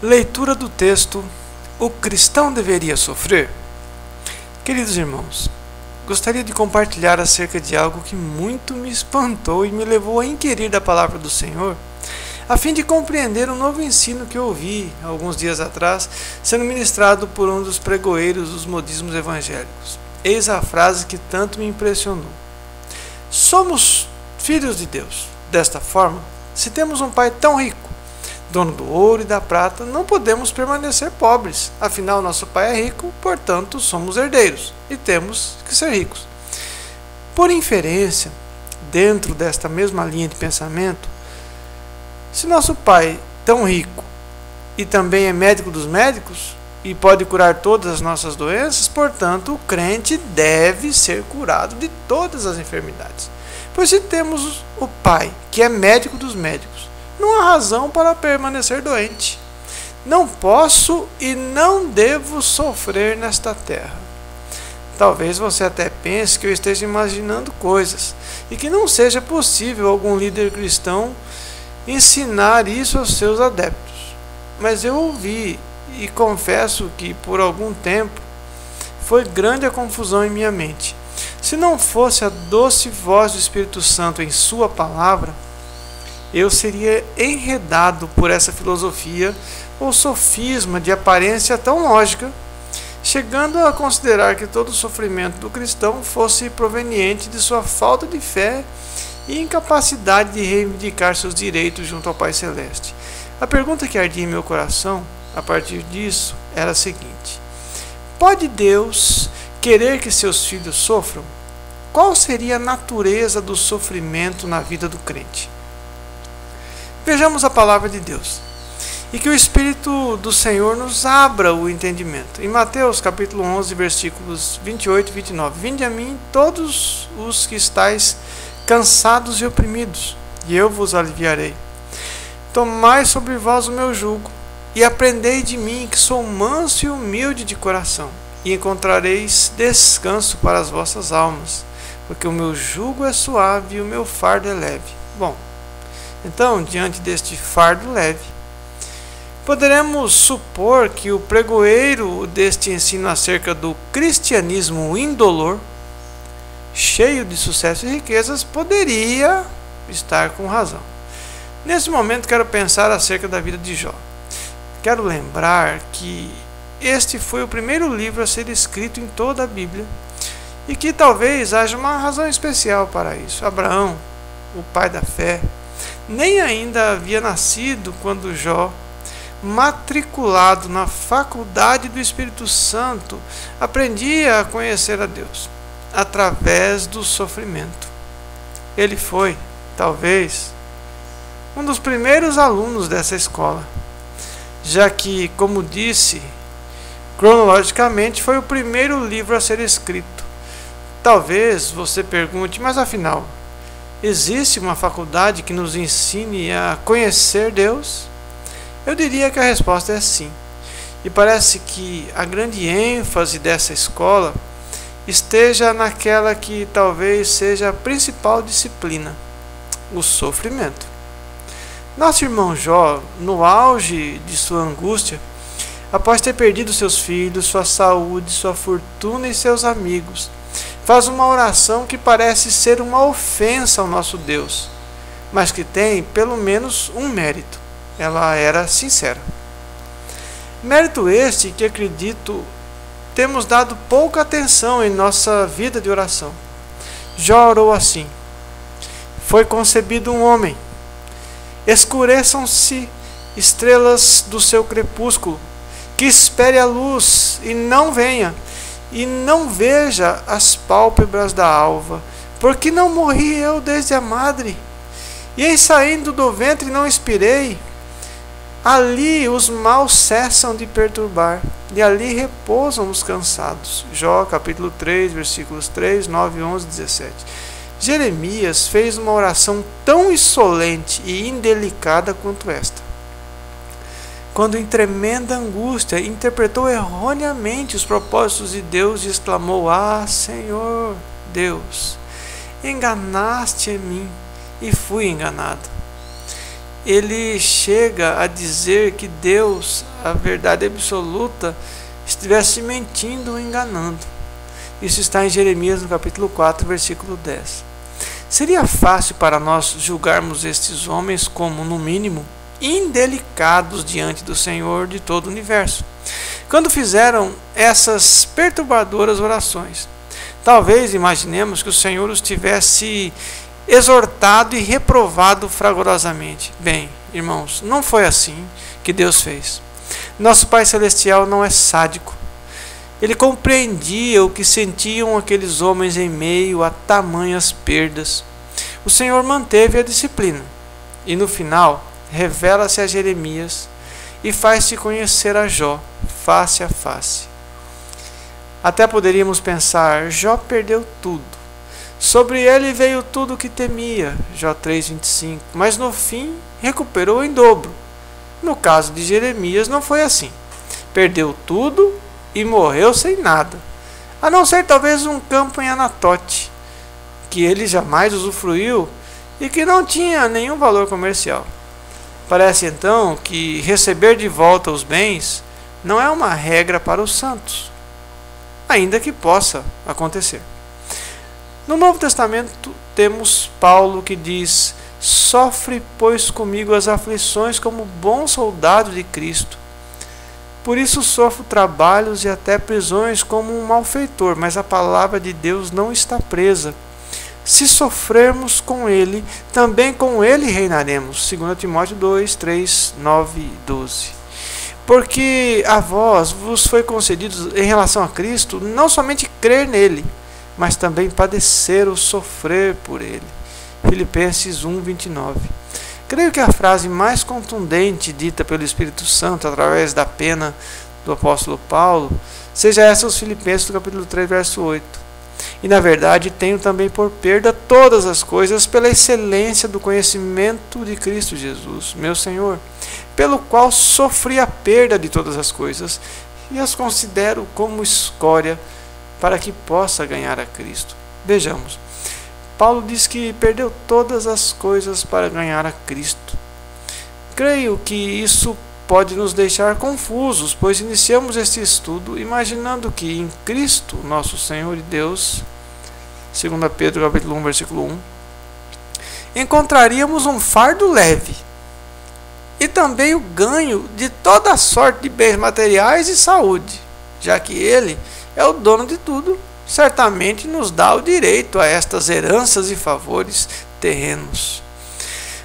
Leitura do texto: O cristão deveria sofrer? Queridos irmãos, gostaria de compartilhar acerca de algo que muito me espantou e me levou a inquirir da palavra do Senhor, a fim de compreender um novo ensino que eu ouvi alguns dias atrás, sendo ministrado por um dos pregoeiros dos modismos evangélicos. Eis a frase que tanto me impressionou: somos filhos de Deus. Desta forma, se temos um Pai tão rico, dono do ouro e da prata, não podemos permanecer pobres. Afinal, nosso Pai é rico, portanto, somos herdeiros e temos que ser ricos. Por inferência, dentro desta mesma linha de pensamento, se nosso Pai, tão rico, e também é médico dos médicos, e pode curar todas as nossas doenças, portanto, o crente deve ser curado de todas as enfermidades. Pois se temos o Pai, que é médico dos médicos, não há razão para permanecer doente. Não posso e não devo sofrer nesta terra. Talvez você até pense que eu esteja imaginando coisas, e que não seja possível algum líder cristão ensinar isso aos seus adeptos. Mas eu ouvi e confesso que por algum tempo foi grande a confusão em minha mente. Se não fosse a doce voz do Espírito Santo em sua palavra, eu seria enredado por essa filosofia ou sofisma de aparência tão lógica, chegando a considerar que todo o sofrimento do cristão fosse proveniente de sua falta de fé e incapacidade de reivindicar seus direitos junto ao Pai Celeste. A pergunta que ardia em meu coração, a partir disso, era a seguinte: pode Deus querer que seus filhos sofram? Qual seria a natureza do sofrimento na vida do crente? Vejamos a palavra de Deus, e que o Espírito do Senhor nos abra o entendimento. Em Mateus capítulo 11, versículos 28 e 29, vinde a mim todos os que estáis cansados e oprimidos, e eu vos aliviarei. Tomai sobre vós o meu jugo, e aprendei de mim, que sou manso e humilde de coração, e encontrareis descanso para as vossas almas, porque o meu jugo é suave e o meu fardo é leve. Bom, então, diante deste fardo leve, poderemos supor que o pregoeiro deste ensino acerca do cristianismo indolor, cheio de sucesso e riquezas, poderia estar com razão. Nesse momento, quero pensar acerca da vida de Jó. Quero lembrar que este foi o primeiro livro a ser escrito em toda a Bíblia, e que talvez haja uma razão especial para isso. Abraão, o pai da fé, nem ainda havia nascido quando Jó, matriculado na faculdade do Espírito Santo, aprendia a conhecer a Deus através do sofrimento. Ele foi, talvez, um dos primeiros alunos dessa escola, já que, como disse, cronologicamente foi o primeiro livro a ser escrito. Talvez você pergunte, mas afinal, existe uma faculdade que nos ensine a conhecer Deus? Eu diria que a resposta é sim. E parece que a grande ênfase dessa escola esteja naquela que talvez seja a principal disciplina: o sofrimento. Nosso irmão Jó, no auge de sua angústia, após ter perdido seus filhos, sua saúde, sua fortuna e seus amigos, faz uma oração que parece ser uma ofensa ao nosso Deus, mas que tem pelo menos um mérito: ela era sincera. Mérito este que, acredito, temos dado pouca atenção em nossa vida de oração. Jó orou assim: foi concebido um homem, escureçam-se estrelas do seu crepúsculo, que espere a luz e não venha, e não veja as pálpebras da alva, porque não morri eu desde a madre, e em saindo do ventre não expirei. Ali os maus cessam de perturbar, e ali repousam os cansados. Jó capítulo 3, versículos 3, 9, 11, 17. Jeremias fez uma oração tão insolente e indelicada quanto esta, quando em tremenda angústia interpretou erroneamente os propósitos de Deus e exclamou: ah, Senhor Deus, enganaste a mim e fui enganado. Ele chega a dizer que Deus a verdade absoluta, estivesse mentindo ou enganando. Isso está em Jeremias, no capítulo 4, versículo 10. Seria fácil para nós julgarmos estes homens como, no mínimo, indelicados diante do Senhor de todo o universo, quando fizeram essas perturbadoras orações. Talvez imaginemos que o Senhor os tivesse exortado e reprovado fragorosamente. Bem, irmãos, não foi assim que Deus fez. Nosso Pai Celestial não é sádico. Ele compreendia o que sentiam aqueles homens em meio a tamanhas perdas. O Senhor manteve a disciplina e, no final, revela-se a Jeremias e faz-se conhecer a Jó, face a face. Até poderíamos pensar, Jó perdeu tudo. Sobre ele veio tudo o que temia, Jó 3,25, mas no fim recuperou em dobro. No caso de Jeremias não foi assim. Perdeu tudo e morreu sem nada, a não ser talvez um campo em Anatote, que ele jamais usufruiu e que não tinha nenhum valor comercial. Parece então que receber de volta os bens não é uma regra para os santos, ainda que possa acontecer. No Novo Testamento temos Paulo que diz: sofre, pois, comigo as aflições como bom soldado de Cristo. Por isso sofro trabalhos e até prisões como um malfeitor, mas a palavra de Deus não está presa. Se sofrermos com ele, também com ele reinaremos. 2 Timóteo 2, 3, 9 e 12. Porque a vós vos foi concedido em relação a Cristo, não somente crer nele, mas também padecer ou sofrer por ele. Filipenses 1, 29. Creio que a frase mais contundente dita pelo Espírito Santo através da pena do apóstolo Paulo seja essa aos Filipenses, no capítulo 3, verso 8. E na verdade tenho também por perda todas as coisas pela excelência do conhecimento de Cristo Jesus, meu Senhor, pelo qual sofri a perda de todas as coisas e as considero como escória para que possa ganhar a Cristo. Vejamos. Paulo diz que perdeu todas as coisas para ganhar a Cristo. Creio que isso pode nos deixar confusos, pois iniciamos este estudo imaginando que em Cristo, nosso Senhor e Deus, 2 Pedro capítulo 1, versículo 1, encontraríamos um fardo leve e também o ganho de toda sorte de bens materiais e saúde, já que Ele é o dono de tudo. Certamente nos dá o direito a estas heranças e favores terrenos.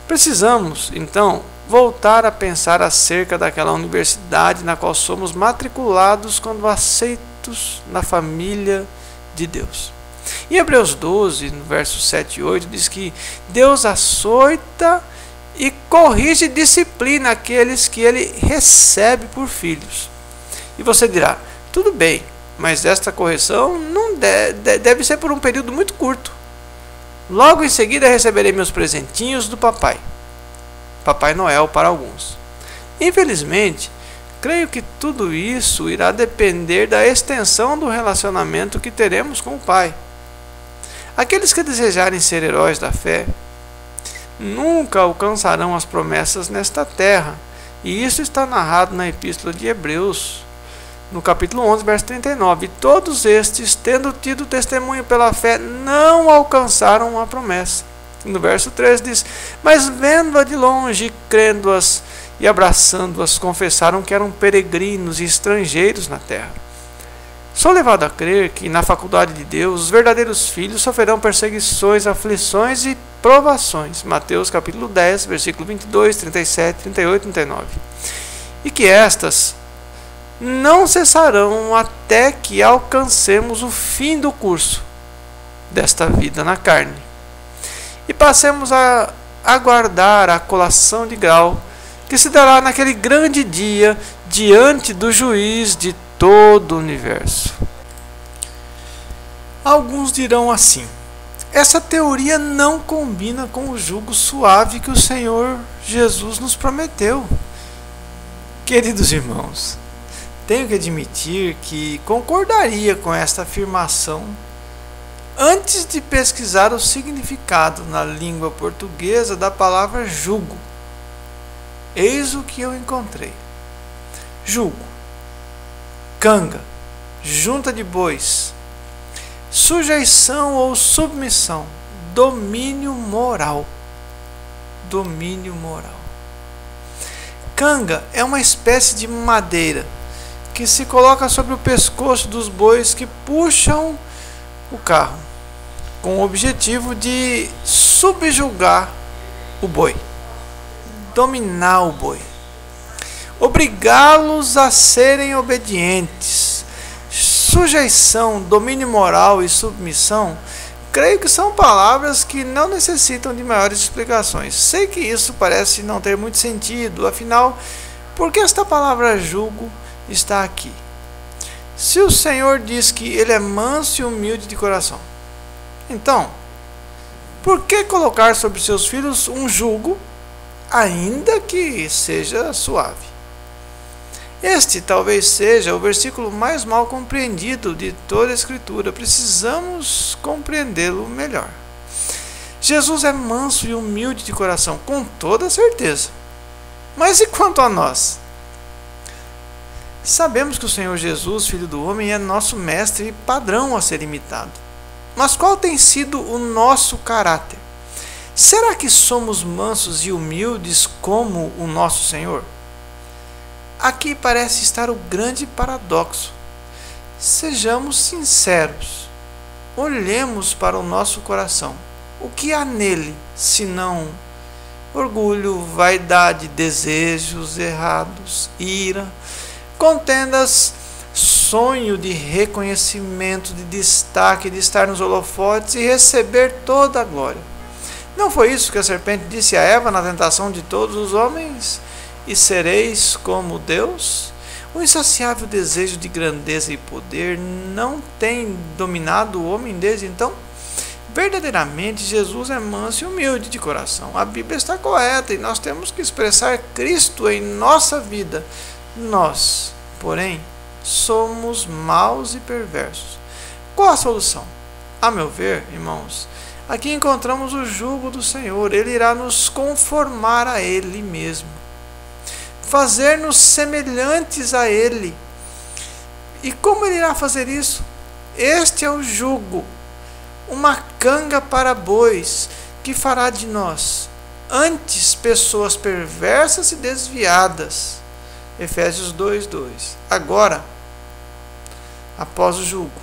Precisamos, então, voltar a pensar acerca daquela universidade na qual somos matriculados quando aceitos na família de Deus. Em Hebreus 12, no versos 7 e 8, diz que Deus açoita e corrige e disciplina aqueles que Ele recebe por filhos. E você dirá, tudo bem, mas esta correção não deve ser por um período muito curto. Logo em seguida receberei meus presentinhos do papai. Papai Noel para alguns. Infelizmente, creio que tudo isso irá depender da extensão do relacionamento que teremos com o Pai. Aqueles que desejarem ser heróis da fé nunca alcançarão as promessas nesta terra. E isso está narrado na Epístola de Hebreus, no capítulo 11, verso 39, e todos estes, tendo tido testemunho pela fé, não alcançaram a promessa. No verso 13 diz, mas vendo-a de longe, crendo-as e abraçando-as, confessaram que eram peregrinos e estrangeiros na terra. Sou levado a crer que na faculdade de Deus, os verdadeiros filhos sofrerão perseguições, aflições e provações. Mateus capítulo 10, versículo 22, 37, 38 e 39. E que estas não cessarão até que alcancemos o fim do curso desta vida na carne e passemos a aguardar a colação de grau que se dará naquele grande dia diante do juiz de todo o universo. Alguns dirão assim, essa teoria não combina com o jugo suave que o Senhor Jesus nos prometeu. Queridos irmãos, tenho que admitir que concordaria com esta afirmação antes de pesquisar o significado na língua portuguesa da palavra jugo. Eis o que eu encontrei. Jugo, canga, junta de bois, sujeição ou submissão, domínio moral. Domínio moral. Canga é uma espécie de madeira que se coloca sobre o pescoço dos bois que puxam o carro, com o objetivo de subjugar o boi, dominar o boi, obrigá-los a serem obedientes. Sujeição, domínio moral e submissão, creio que são palavras que não necessitam de maiores explicações. Sei que isso parece não ter muito sentido, afinal, por que esta palavra jugo está aqui? Se o Senhor diz que ele é manso e humilde de coração, então, por que colocar sobre seus filhos um jugo, ainda que seja suave? Este talvez seja o versículo mais mal compreendido de toda a Escritura. Precisamos compreendê-lo melhor. Jesus é manso e humilde de coração, com toda certeza. Mas e quanto a nós? Sabemos que o Senhor Jesus, Filho do Homem, é nosso mestre e padrão a ser imitado. Mas qual tem sido o nosso caráter? Será que somos mansos e humildes como o nosso Senhor? Aqui parece estar o grande paradoxo. Sejamos sinceros. Olhemos para o nosso coração. O que há nele, senão orgulho, vaidade, desejos errados, ira, contendas, sonho de reconhecimento, de destaque, de estar nos holofotes e receber toda a glória? Não foi isso que a serpente disse a Eva na tentação de todos os homens? E sereis como Deus? O insaciável desejo de grandeza e poder não tem dominado o homem desde então? Verdadeiramente, Jesus é manso e humilde de coração. A Bíblia está correta e nós temos que expressar Cristo em nossa vida. Nós, porém, somos maus e perversos. Qual a solução? A meu ver, irmãos, aqui encontramos o jugo do Senhor. Ele irá nos conformar a Ele mesmo, fazer-nos semelhantes a Ele. E como Ele irá fazer isso? Este é o jugo, uma canga para bois, que fará de nós antes pessoas perversas e desviadas. Efésios 2:2. Agora, após o jugo,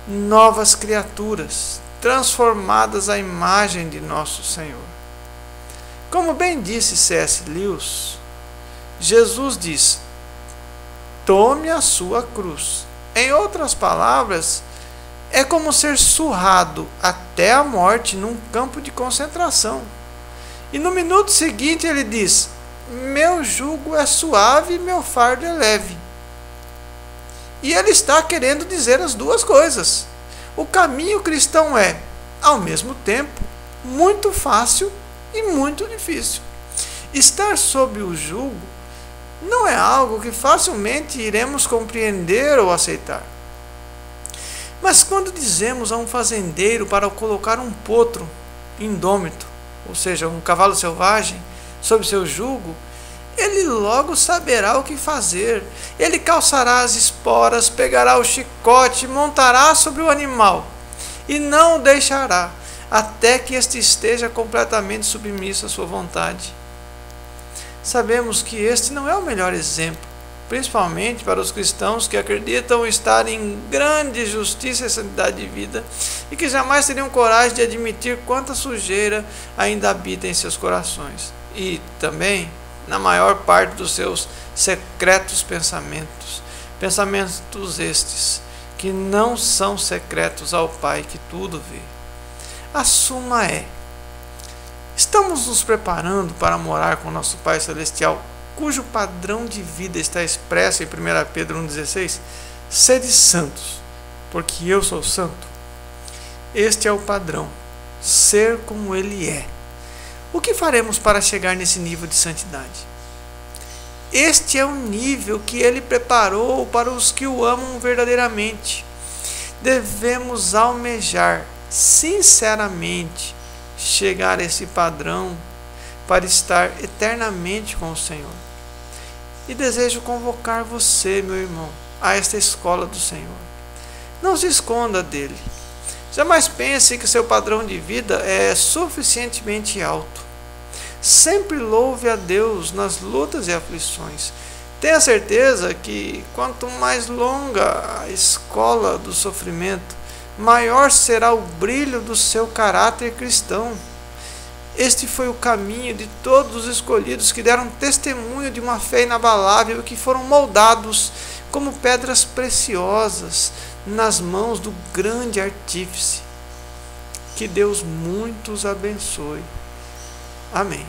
novas criaturas, transformadas à imagem de nosso Senhor. Como bem disse C.S. Lewis, Jesus diz: tome a sua cruz. Em outras palavras, é como ser surrado até a morte num campo de concentração. E no minuto seguinte ele diz: meu jugo é suave e meu fardo é leve. E ele está querendo dizer as duas coisas. O caminho cristão é, ao mesmo tempo, muito fácil e muito difícil. Estar sob o jugo não é algo que facilmente iremos compreender ou aceitar. Mas quando dizemos a um fazendeiro para colocar um potro indômito, ou seja, um cavalo selvagem, sob seu jugo, ele logo saberá o que fazer. Ele calçará as esporas, pegará o chicote, montará sobre o animal e não o deixará até que este esteja completamente submisso à sua vontade. Sabemos que este não é o melhor exemplo, principalmente para os cristãos que acreditam estar em grande justiça e santidade de vida e que jamais teriam coragem de admitir quanta sujeira ainda habita em seus corações e também na maior parte dos seus secretos pensamentos. Pensamentos estes que não são secretos ao Pai que tudo vê. A suma é: estamos nos preparando para morar com nosso Pai Celestial, cujo padrão de vida está expresso em 1 Pedro 1,16? Sede santos, porque eu sou santo. Este é o padrão, ser como Ele é. O que faremos para chegar nesse nível de santidade? Este é o nível que Ele preparou para os que o amam verdadeiramente. Devemos almejar, sinceramente, chegar a esse padrão para estar eternamente com o Senhor. e desejo convocar você, meu irmão, a esta escola do Senhor. Não se esconda dele. Jamais pense que seu padrão de vida é suficientemente alto. Sempre louve a Deus nas lutas e aflições. Tenha certeza que quanto mais longa a escola do sofrimento, maior será o brilho do seu caráter cristão. Este foi o caminho de todos os escolhidos que deram testemunho de uma fé inabalável e que foram moldados como pedras preciosas nas mãos do grande artífice. Que Deus muito os abençoe. Amém.